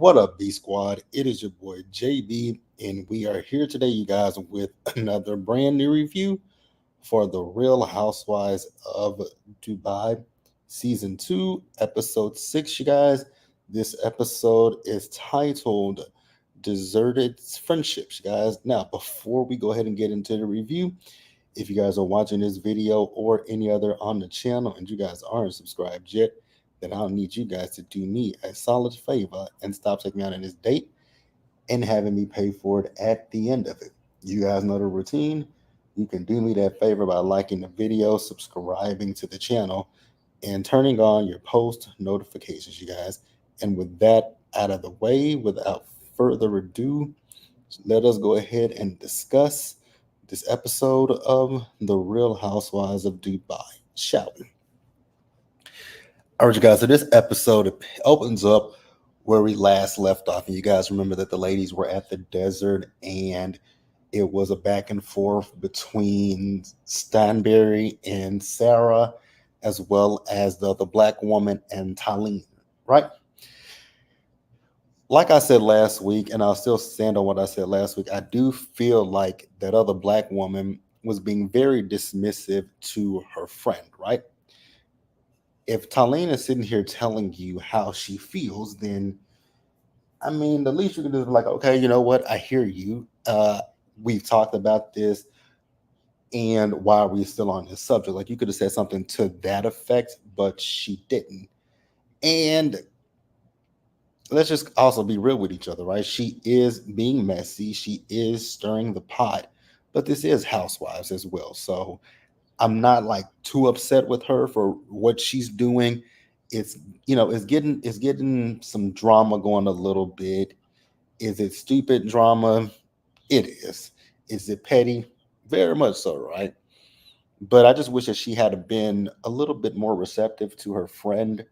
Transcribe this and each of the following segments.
What up, B Squad? It is your boy JB, and we are here today, you guys, with another brand new review for The Real Housewives of Dubai, Season 2, Episode 6, you guys. This episode is titled Deserted Friendships, you guys. Now, before we go ahead and get into the review, if you guys are watching this video or any other on the channel and you guys aren't subscribed yet, then I'll need you guys to do me a solid favor and stop taking me out on this date and having me pay for it at the end of it. You guys know the routine. You can do me that favor by liking the video, subscribing to the channel, and turning on your post notifications, you guys. And with that out of the way, without further ado, let us go ahead and discuss this episode of The Real Housewives of Dubai, shall we? All right, you guys. So this episode opens up where we last left off. And you guys remember that the ladies were at the desert and it was a back and forth between Stanberry and Sarah, as well as the black woman and Talene, right? Like I said last week, and I'll still stand on what I said last week, I do feel like that other black woman was being very dismissive to her friend, right? If Talene is sitting here telling you how she feels, then I mean, the least you can do is be like, okay, you know what? I hear you. We've talked about this, and why are we still on this subject? Like, you could have said something to that effect, but she didn't. And let's just also be real with each other, right? She is being messy. She is stirring the pot, but this is Housewives as well. So I'm not like too upset with her for what she's doing. It's it's getting some drama going a little bit. Is it stupid drama? It is. Is it petty? Very much so, right? But I just wish that she had been a little bit more receptive to her friend.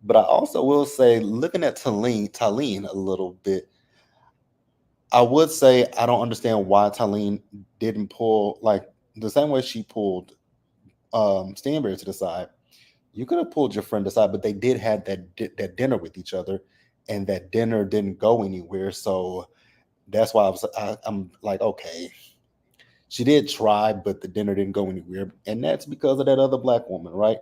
But I also will say, looking at Talene a little bit, I would say I don't understand why Talene didn't pull like the same way she pulled Stanberry to the side. You could have pulled your friend aside, but they did have that dinner with each other, and that dinner didn't go anywhere. So that's why I'm like, okay, she did try, but the dinner didn't go anywhere, and that's because of that other black woman, right?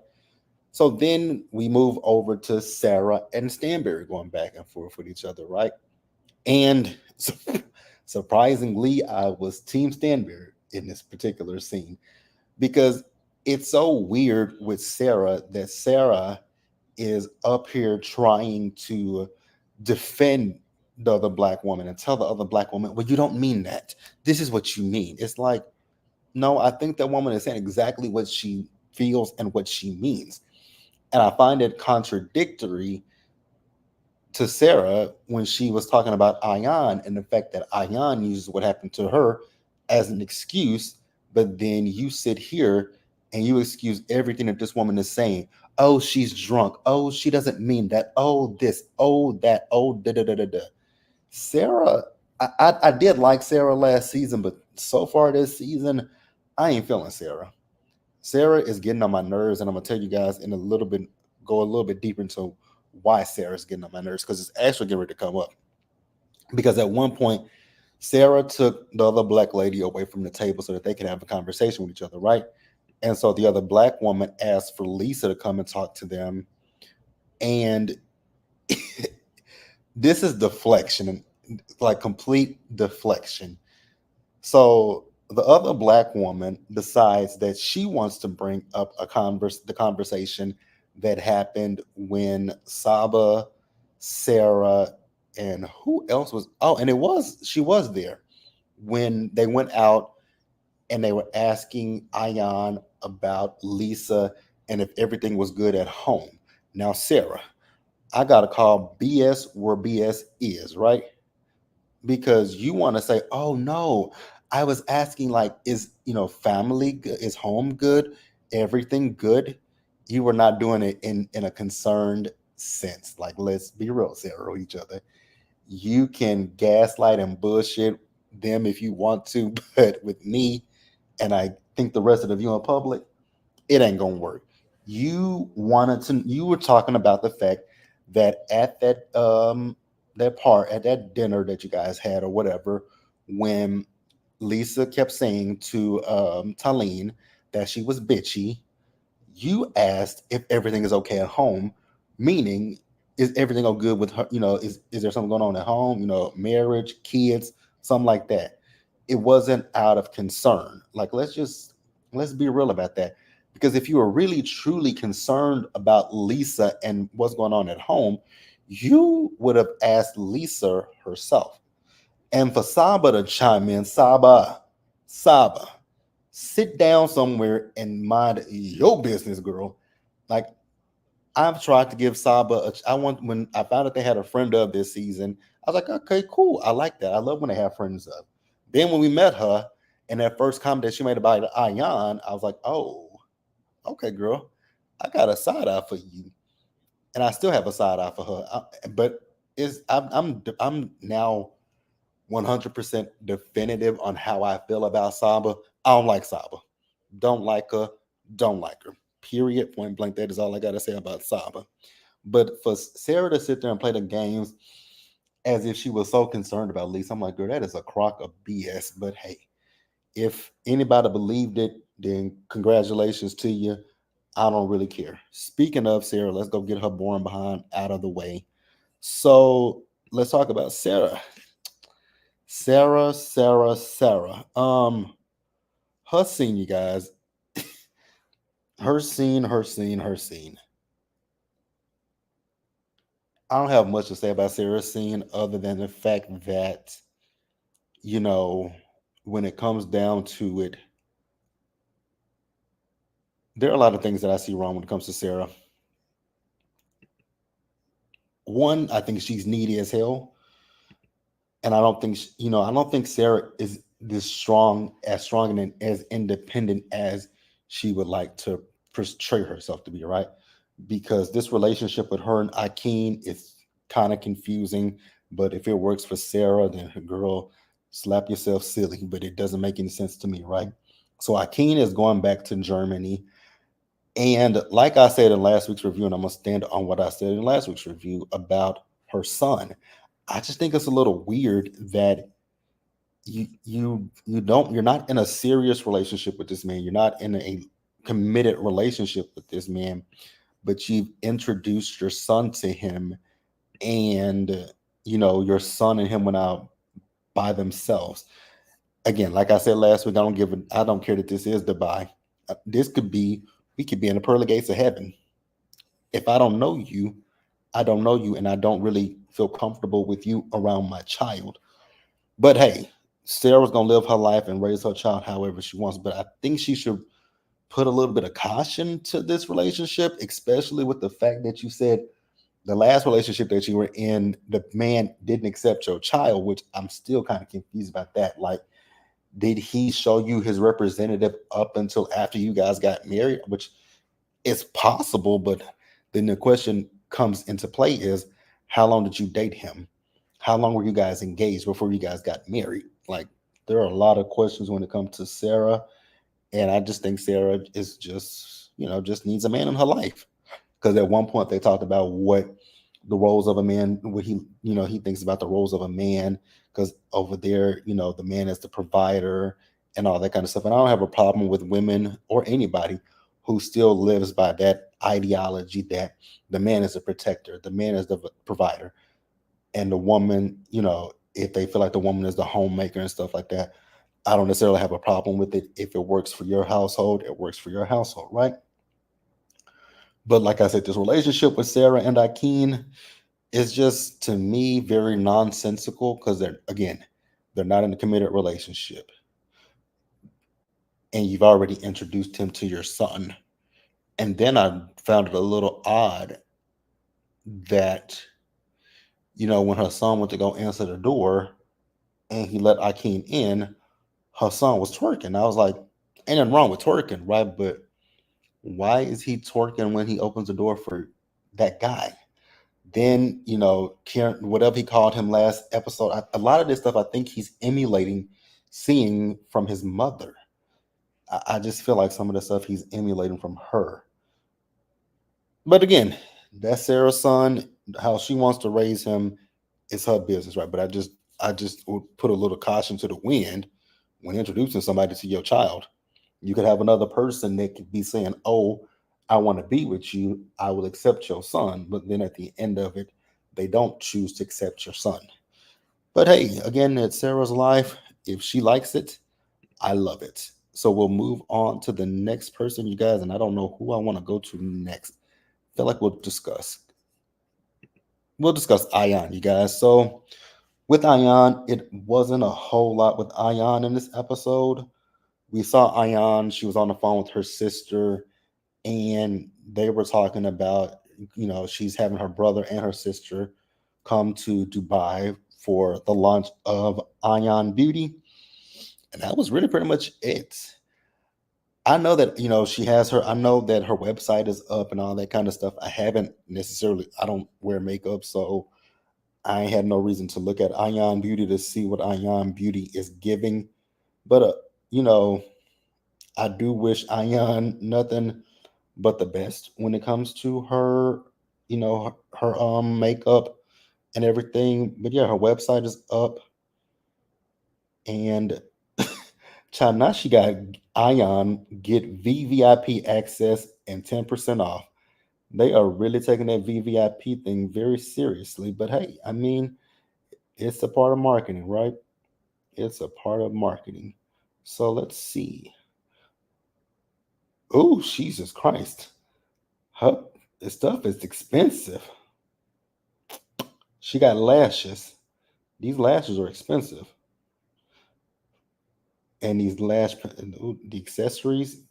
So then we move over to Sarah and Stanberry going back and forth with each other, right? And surprisingly, I was Team Stanberry in this particular scene because it's so weird with Sarah that Sarah is up here trying to defend the other black woman and tell the other black woman, well, you don't mean that. This is what you mean. It's like, no, I think that woman is saying exactly what she feels and what she means. And I find it contradictory to Sarah when she was talking about Ayan and the fact that Ayan uses what happened to her as an excuse, but then you sit here and you excuse everything that this woman is saying. Oh, she's drunk. Oh, she doesn't mean that. Oh, this. Oh, that. Oh, da da da da da. Sarah, I did like Sarah last season, but so far this season, I ain't feeling Sarah. Sarah is getting on my nerves, and I'm gonna tell you guys in a little bit, go a little bit deeper into why Sarah's getting on my nerves because it's actually getting ready to come up. Because at one point, Sarah took the other black lady away from the table so that they could have a conversation with each other, right? And so the other black woman asked for Lisa to come and talk to them, and this is deflection, like complete deflection. So the other black woman decides that she wants to bring up the conversation that happened when Saba, Sarah, and who else was and it was she was there when they went out and they were asking Ayan about Lisa and if everything was good at home. Now, Sarah, I gotta call BS where BS is, right? Because you want to say, "Oh no, I was asking like is, family good? Is home good? Everything good?" You were not doing it in a concerned sense. Like, let's be real, Sarah, with each other. You can gaslight and bullshit them if you want to, but with me, and I think the rest of the view in public, it ain't gonna work. You were talking about the fact that at that part at that dinner that you guys had or whatever, when Lisa kept saying to Talene that she was bitchy, you asked if everything is okay at home, meaning is everything all good with her? Is there something going on at home? Marriage, kids, something like that. It wasn't out of concern. Like let's be real about that. Because if you were really truly concerned about Lisa and what's going on at home, you would have asked Lisa herself. And for Saba to chime in, Saba, sit down somewhere and mind your business, girl. Like I've tried to give Saba. I want when I found out they had a friend of this season. I was like, okay, cool. I like that. I love when they have friends of. Then when we met her, and that first comment that she made about Ayan, I was like, oh, okay, girl, I got a side eye for you, and I still have a side eye for her. But I'm now 100% definitive on how I feel about Saba. I don't like Saba. Don't like her. Don't like her. Period. Point blank. That is all I got to say about Saba. But for Sarah to sit there and play the games as if she was so concerned about Lisa, I'm like, girl, that is a crock of BS. But hey, if anybody believed it, then congratulations to you. I don't really care. Speaking of Sarah, let's go get her boring behind out of the way. So let's talk about Sarah. Sarah. Her scene, you guys. Her scene. I don't have much to say about Sarah's scene other than the fact that, you know, when it comes down to it, there are a lot of things that I see wrong when it comes to Sarah. One, I think she's needy as hell, and I don't think I don't think Sarah is this strong and as independent as she would like to portray herself to be, right? Because this relationship with her and Akeem is kind of confusing. But if it works for Sarah, then her girl, slap yourself silly. But it doesn't make any sense to me, right? So Akeem is going back to Germany. And like I said in last week's review, and I'm gonna stand on what I said in last week's review about her son. I just think it's a little weird that you're not in a serious relationship with this man. You're not in a committed relationship with this man, but you've introduced your son to him, and your son and him went out by themselves. Again, like I said last week, I don't care that this is Dubai. This could be we could be in the pearly gates of heaven. If I don't know you, I don't know you, and I don't really feel comfortable with you around my child. But hey, Sarah's gonna live her life and raise her child however she wants. But I think she should put a little bit of caution to this relationship, especially with the fact that you said the last relationship that you were in, the man didn't accept your child, which I'm still kind of confused about that. Like, did he show you his representative up until after you guys got married? Which is possible, but then the question comes into play is how long did you date him? How long were you guys engaged before you guys got married? Like, there are a lot of questions when it comes to Sarah. And I just think Sarah is just needs a man in her life. Because at one point they talked about what the roles of a man, what he thinks about the roles of a man. Because over there, the man is the provider and all that kind of stuff. And I don't have a problem with women or anybody who still lives by that ideology that the man is a protector, the man is the provider, and the woman, if they feel like the woman is the homemaker and stuff like that, I don't necessarily have a problem with it. If it works for your household, it works for your household, right? But like I said, this relationship with Sarah and Akeem is just to me very nonsensical because they're not in a committed relationship, and you've already introduced him to your son. And then I found it a little odd that when her son went to go answer the door and he let Akeem in, her son was twerking. I was like, ain't nothing wrong with twerking, right? But why is he twerking when he opens the door for that guy? Then, Karen, whatever he called him last episode, a lot of this stuff I think he's emulating seeing from his mother. I just feel like some of the stuff he's emulating from her. But again, that's Sarah's son, how she wants to raise him. it's her business, right? But I just would put a little caution to the wind when introducing somebody to your child. You could have another person that could be saying, "Oh, I want to be with you. I will accept your son," but then at the end of it, they don't choose to accept your son. But hey, again, it's Sarah's life. If she likes it, I love it. So we'll move on to the next person, you guys, and I don't know who I want to go to next. I feel like we'll discuss Ion, you guys. So with Ion, it wasn't a whole lot with Ion in this episode. We saw Ion, she was on the phone with her sister, and they were talking about, she's having her brother and her sister come to Dubai for the launch of Ion Beauty. And that was really pretty much it. I know that, I know that her website is up and all that kind of stuff. I don't wear makeup, so I had no reason to look at Ion Beauty to see what Ion Beauty is giving. But, you know, I do wish Ion nothing but the best when it comes to her, her makeup and everything. But yeah, her website is up, and child, now she got Ion get VVIP access and 10% off. They are really taking that VVIP thing very seriously. But hey, I mean, it's a part of marketing, right? It's a part of marketing. So let's see. Oh, Jesus Christ. Her the stuff is expensive. She got lashes. These lashes are expensive. And these the accessories.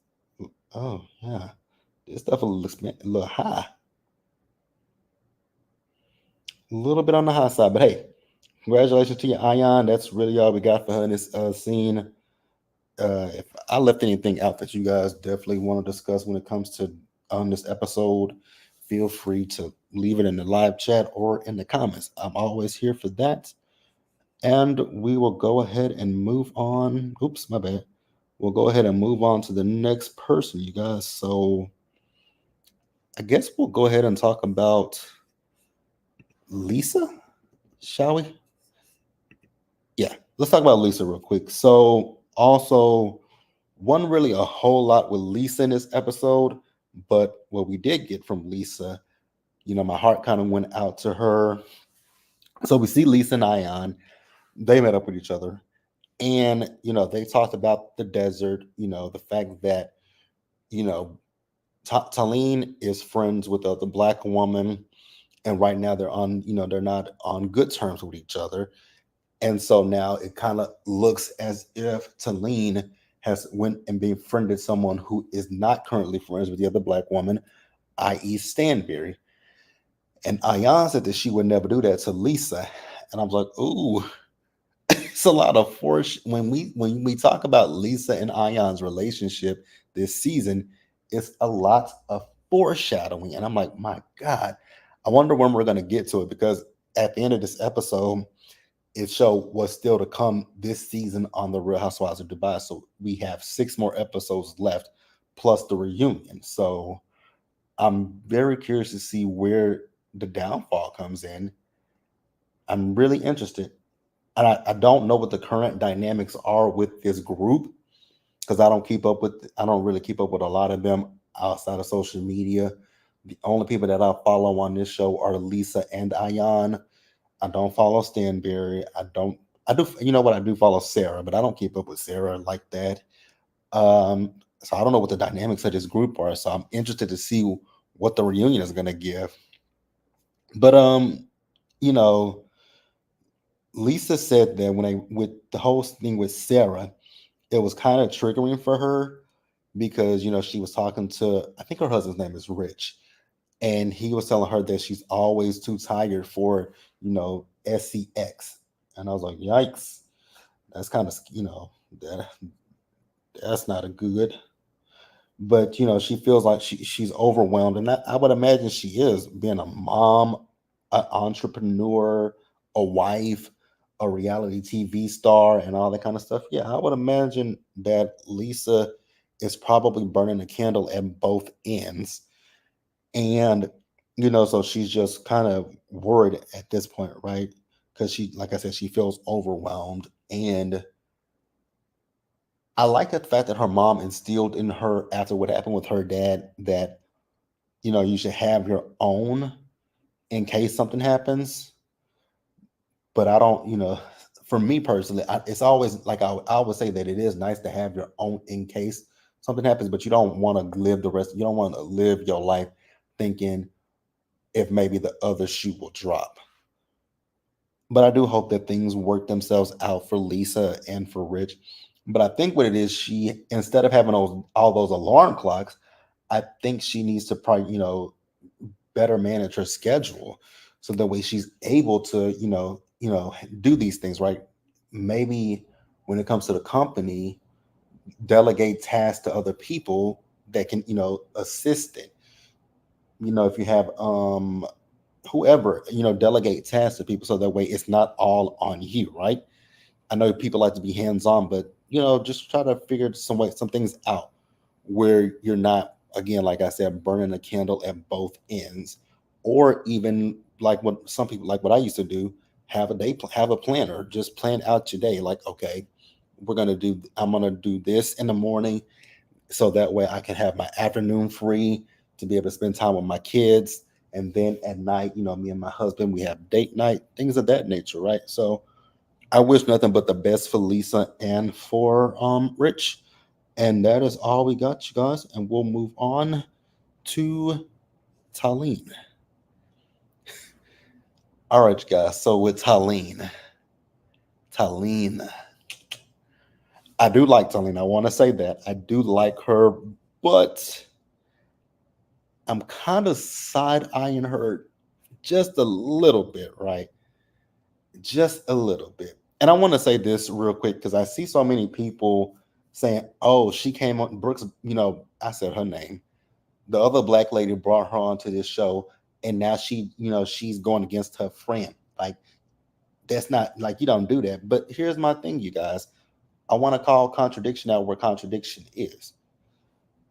Oh, yeah. This stuff a little high. A little bit on the high side. But hey, congratulations to you, Ion. That's really all we got for her in this scene. If I left anything out that you guys definitely want to discuss when it comes to on this episode, feel free to leave it in the live chat or in the comments. I'm always here for that. And we will go ahead and move on. Oops, my bad. We'll go ahead and move on to the next person, you guys. So I guess we'll go ahead and talk about Lisa, shall we? Yeah, let's talk about Lisa real quick. So, also, one really a whole lot with Lisa in this episode, but what we did get from Lisa, my heart kind of went out to her. So we see Lisa and Ion, they met up with each other, and they talked about the desert, the fact that you know Talene is friends with the black woman, and right now they're not on good terms with each other. And so now it kind of looks as if Talene has went and befriended someone who is not currently friends with the other black woman, i.e. Stanberry. And Ayan said that she would never do that to Lisa. And I was like, ooh, it's a lot of force. When we talk about Lisa and Ayan's relationship this season, it's a lot of foreshadowing. And I'm like, my God, I wonder when we're gonna get to it, because at the end of this episode, it showed what's still to come this season on the Real Housewives of Dubai. So we have 6 more episodes left, plus the reunion. So I'm very curious to see where the downfall comes in. I'm really interested. And I don't know what the current dynamics are with this group, because I don't really keep up with a lot of them outside of social media. The only people that I follow on this show are Lisa and Ayan. I don't follow Stanberry. I do, you know what? I do follow Sarah, but I don't keep up with Sarah like that. Um, so I don't know what the dynamics of this group are. So I'm interested to see what the reunion is going to give. But you know, Lisa said that with the whole thing with Sarah, it was kind of triggering for her because she was talking to, I think her husband's name is Rich, and he was telling her that she's always too tired for SCX. And I was like, yikes, that's kind of that that's not a good. But she feels like she's overwhelmed, and I would imagine she is, being a mom, an entrepreneur, a wife, a reality TV star, and all that kind of stuff. Yeah, I would imagine that Lisa is probably burning a candle at both ends. And so she's just kind of worried at this point, right? because she, like I said, she feels overwhelmed. And I like the fact that her mom instilled in her after what happened with her dad that, you should have your own in case something happens. But I don't, for me personally, it's always like I would say that it is nice to have your own in case something happens, but you don't want to live you don't want to live your life thinking if maybe the other shoe will drop. But I do hope that things work themselves out for Lisa and for Rich. But I think what it is, she, instead of having all those alarm clocks, I think she needs to probably, better manage her schedule so that way she's able to, do these things, right? Maybe when it comes to the company, delegate tasks to other people that can, assist it. If you have whoever, delegate tasks to people so that way it's not all on you, right? I know people like to be hands-on, but just try to figure some things out where you're not, again, like I said, burning a candle at both ends, or even like what some people, like what I used to do, have a planner, just plan out your day. Like, okay, I'm gonna do this in the morning, so that way I can have my afternoon free to be able to spend time with my kids. And then at night, me and my husband, we have date night, things of that nature, right? So I wish nothing but the best for Lisa and for Rich. And that is all we got, you guys. And we'll move on to Talene. All right, you guys. So with Talene, I do like Talene. I want to say that. I do like her, but I'm kind of side eyeing her just a little bit, right? Just a little bit. And I want to say this real quick because I see so many people saying, oh, she came on Brooks, I said her name. The other black lady brought her onto this show, and now she's going against her friend. Like, that's not, like, you don't do that. But here's my thing, you guys. I want to call contradiction out where contradiction is.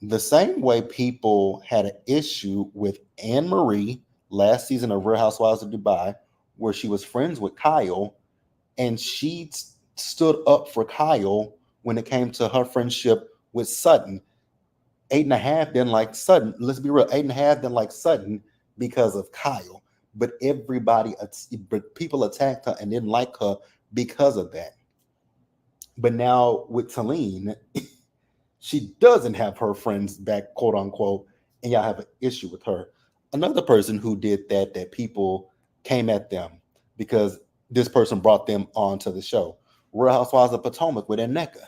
The same way people had an issue with Anne Marie last season of Real Housewives of Dubai, where she was friends with Kyle, and she stood up for Kyle when it came to her friendship with Sutton. 8.5 didn't like Sutton. Let's be real. 8.5 didn't like Sutton because of Kyle. But but people attacked her and didn't like her because of that. But now with Talene, she doesn't have her friends back, quote unquote, and y'all have an issue with her. Another person who did that people came at them because this person brought them onto the show. Real Housewives of Potomac with Aneka.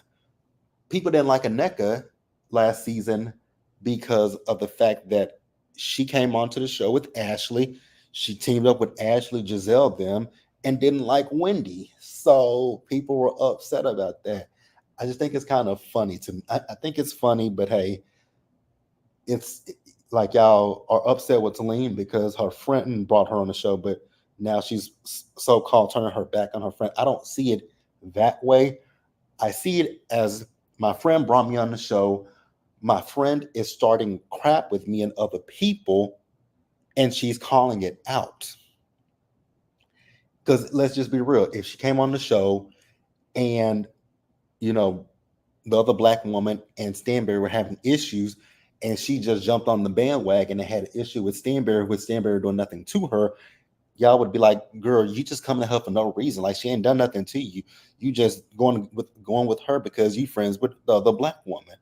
People didn't like Aneka last season because of the fact that she came onto the show with Ashley. She teamed up with Ashley, Giselle, them, and didn't like Wendy. So people were upset about that. I just think it's kind of funny to me. I think it's funny, but hey, it's like y'all are upset with Talene because her friend brought her on the show, but now she's so-called turning her back on her friend. I don't see it that way. I see it as my friend brought me on the show. My friend is starting crap with me and other people, and she's calling it out. Because let's just be real. If she came on the show and, you know, the other black woman and Stanberry were having issues, and she just jumped on the bandwagon and had an issue with Stanberry doing nothing to her, y'all would be like, girl, you just coming to her for no reason. Like, she ain't done nothing to you. You just going with her because you friends with the other black woman.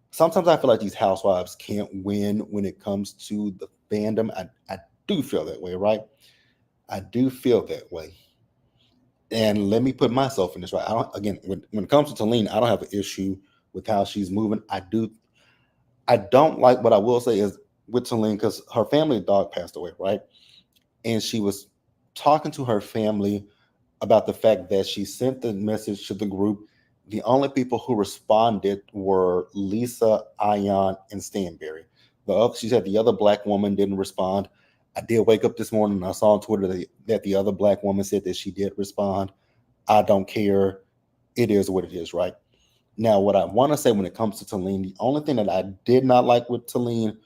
Sometimes I feel like these housewives can't win when it comes to the fandom. I do feel that way, right? I do feel that way. And let me put myself in this, right. I don't, again, when it comes to Talene, I don't have an issue with how she's moving. I don't like, what I will say is with Talene, because her family dog passed away, right? And she was talking to her family about the fact that she sent the message to the group. The only people who responded were Lisa, Ion, and Stanberry. She said the other black woman didn't respond. I did wake up this morning and I saw on Twitter that the other black woman said that she did respond. I don't care. It is what it is, right? Now, what I want to say when it comes to Talene, the only thing that I did not like with Talene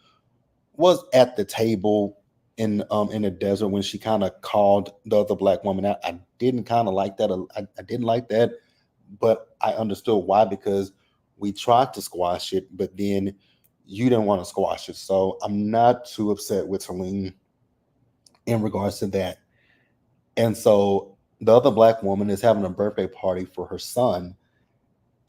was at the table. in the desert when she kind of called the other black woman out. I didn't kind of like that. I didn't like that, but I understood why, because we tried to squash it, but then you didn't want to squash it. So I'm not too upset with Celine in regards to that. And so the other black woman is having a birthday party for her son,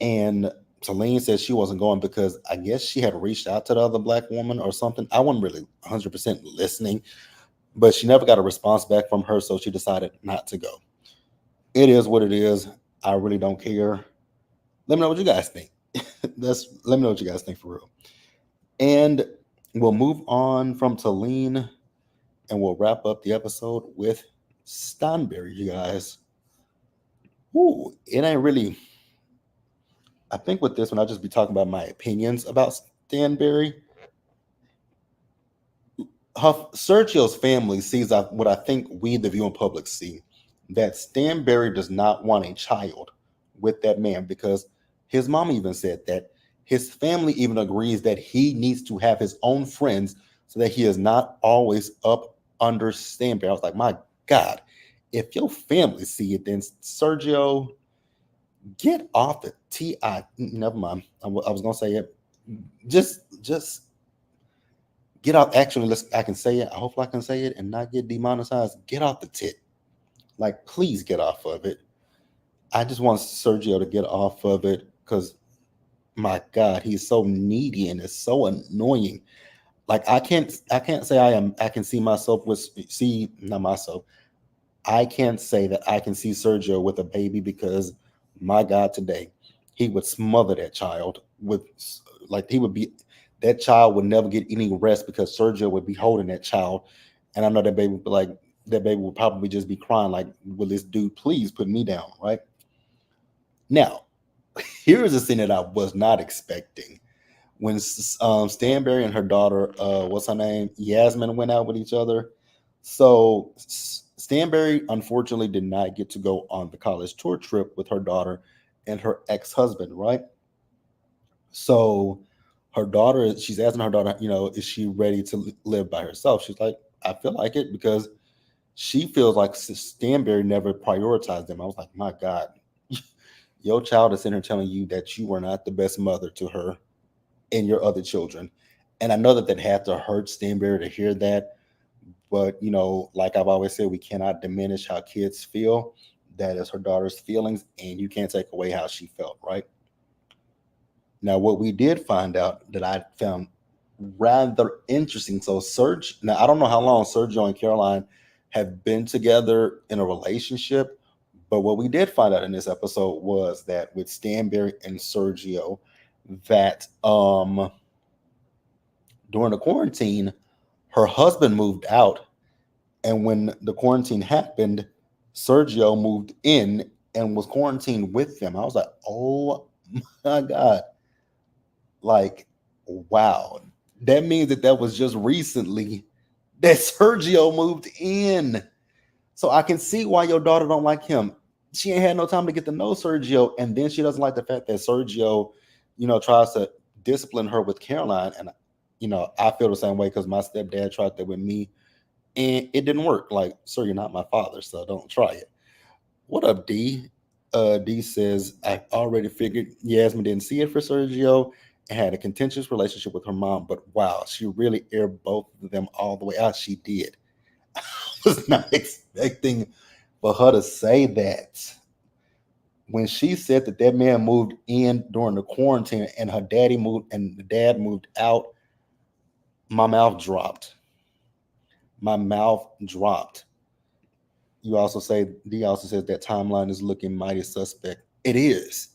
and Celine said she wasn't going because I guess she had reached out to the other black woman or something. I wasn't really 100% listening, but she never got a response back from her, so she decided not to go. It is what it is. I really don't care. Let me know what you guys think. Let me know what you guys think for real. And we'll move on from Celine and we'll wrap up the episode with Stanberry, you guys. Ooh, it ain't really. I think with this one, I'll just be talking about my opinions about Stanberry. Sergio's family sees what I think we, the viewing public, see, that Stanberry does not want a child with that man, because his mom even said that his family even agrees that he needs to have his own friends so that he is not always up under Stanberry. I was like, my God, if your family see it, then Sergio, get off the Ti. Never mind. I was gonna say it. Just get off. Actually, I can say it. I hope I can say it and not get demonetized. Get off the tit. Like, please get off of it. I just want Sergio to get off of it because, my God, he's so needy and it's so annoying. Like, I can't say I can see myself with see not myself. I can't say that I can see Sergio with a baby because, my God, today he would smother that child with, like, he would be, that child would never get any rest because Sergio would be holding that child, and I know that baby would be like, that baby would probably just be crying like, "Will this dude please put me down?" Right now, here's a scene that I was not expecting when Stanberry and her daughter, what's her name, Yasmin, went out with each other. So Stanberry unfortunately did not get to go on the college tour trip with her daughter and her ex-husband, right? So her daughter, she's asking her daughter, is she ready to live by herself? She's like, I feel like it, because she feels like Stanberry never prioritized them. I was like, my God, your child is in here telling you that you were not the best mother to her and your other children. And I know that that had to hurt Stanberry to hear that. But, like I've always said, we cannot diminish how kids feel. That is her daughter's feelings, and you can't take away how she felt, right? Now, what we did find out that I found rather interesting. So, Serge, now I don't know how long Sergio and Caroline have been together in a relationship, but what we did find out in this episode was that with Stanberry and Sergio, that during the quarantine, her husband moved out, and when the quarantine happened, Sergio moved in and was quarantined with them. I was like, oh my God. Like, wow. That means that was just recently that Sergio moved in. So I can see why your daughter don't like him. She ain't had no time to get to know Sergio, and then she doesn't like the fact that Sergio, tries to discipline her with Caroline. And I feel the same way because my stepdad tried that with me, and it didn't work. Like, sir, you're not my father, so don't try it. What up, D? D says, I already figured Yasmin didn't see it for Sergio and had a contentious relationship with her mom, but wow, she really aired both of them all the way out. She did. I was not expecting for her to say that. When she said that man moved in during the quarantine and her daddy moved and the dad moved out, my mouth dropped. My mouth dropped. You also say D also says that timeline is looking mighty suspect. It is.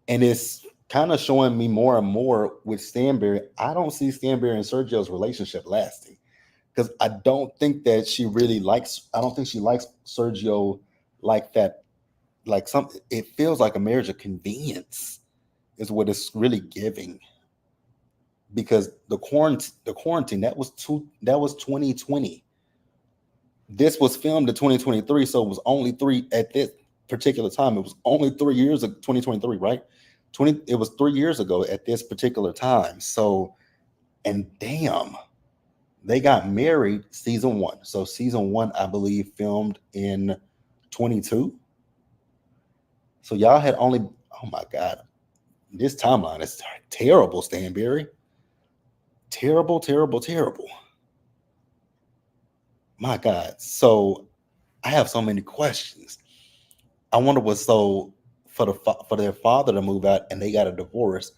And it's kind of showing me more and more with Stanberry. I don't see Stanberry and Sergio's relationship lasting. Because I don't think that she really likes, I don't think she likes Sergio like that. Like it feels like a marriage of convenience is what it's really giving. Because the quarantine that was 2020. This was filmed in 2023, so it was only three at this particular time. It was only 3 years of 2023, right? It was 3 years ago at this particular time. So, and damn, They got married season one. So season one, I believe, filmed in 22. So y'all had only, oh my God, this timeline is terrible, Stanberry. Terrible, terrible, terrible. My God. So I have so many questions. I wonder what, so for their father to move out and they got a divorce.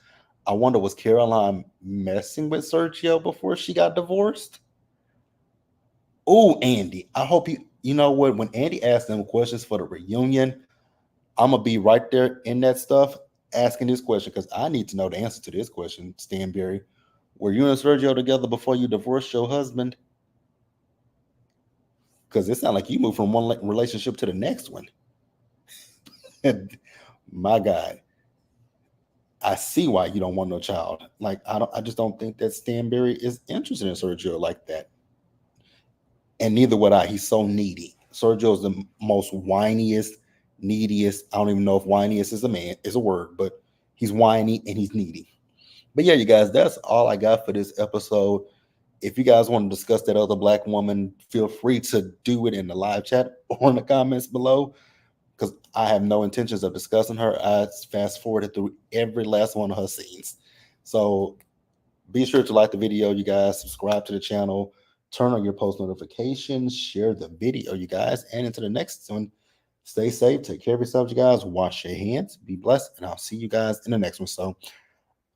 I wonder, was Caroline messing with Sergio before she got divorced? Oh, Andy, I hope you know what, when Andy asked them questions for the reunion, I'm gonna be right there in that stuff asking this question because I need to know the answer to this question, Stanberry. Were you and Sergio together before you divorced your husband? Because it sounds like you moved from one relationship to the next one. My God, I see why you don't want no child. Like I just don't think that Stanberry is interested in Sergio like that, and neither would I. He's so needy. Sergio is the most whiniest, neediest. I don't even know if whiniest is a word, but he's whiny and he's needy. But yeah, you guys, that's all I got for this episode. If you guys want to discuss that other black woman, feel free to do it in the live chat or in the comments below because I have no intentions of discussing her. I fast forwarded through every last one of her scenes. So be sure to like the video, you guys, subscribe to the channel, turn on your post notifications, share the video, you guys, and into the next one. Stay safe, take care of yourselves, you guys, wash your hands, be blessed, and I'll see you guys in the next one. So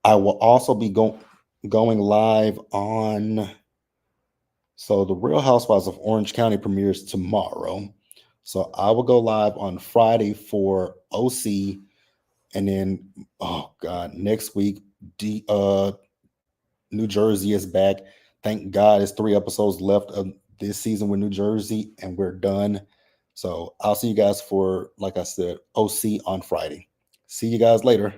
I will also be going live on, so the Real Housewives of Orange County premieres tomorrow. So I will go live on Friday for OC, and then oh God, next week New Jersey is back. Thank God, it's 3 episodes left of this season with New Jersey, and we're done. So I'll see you guys for, like I said, OC on Friday. See you guys later.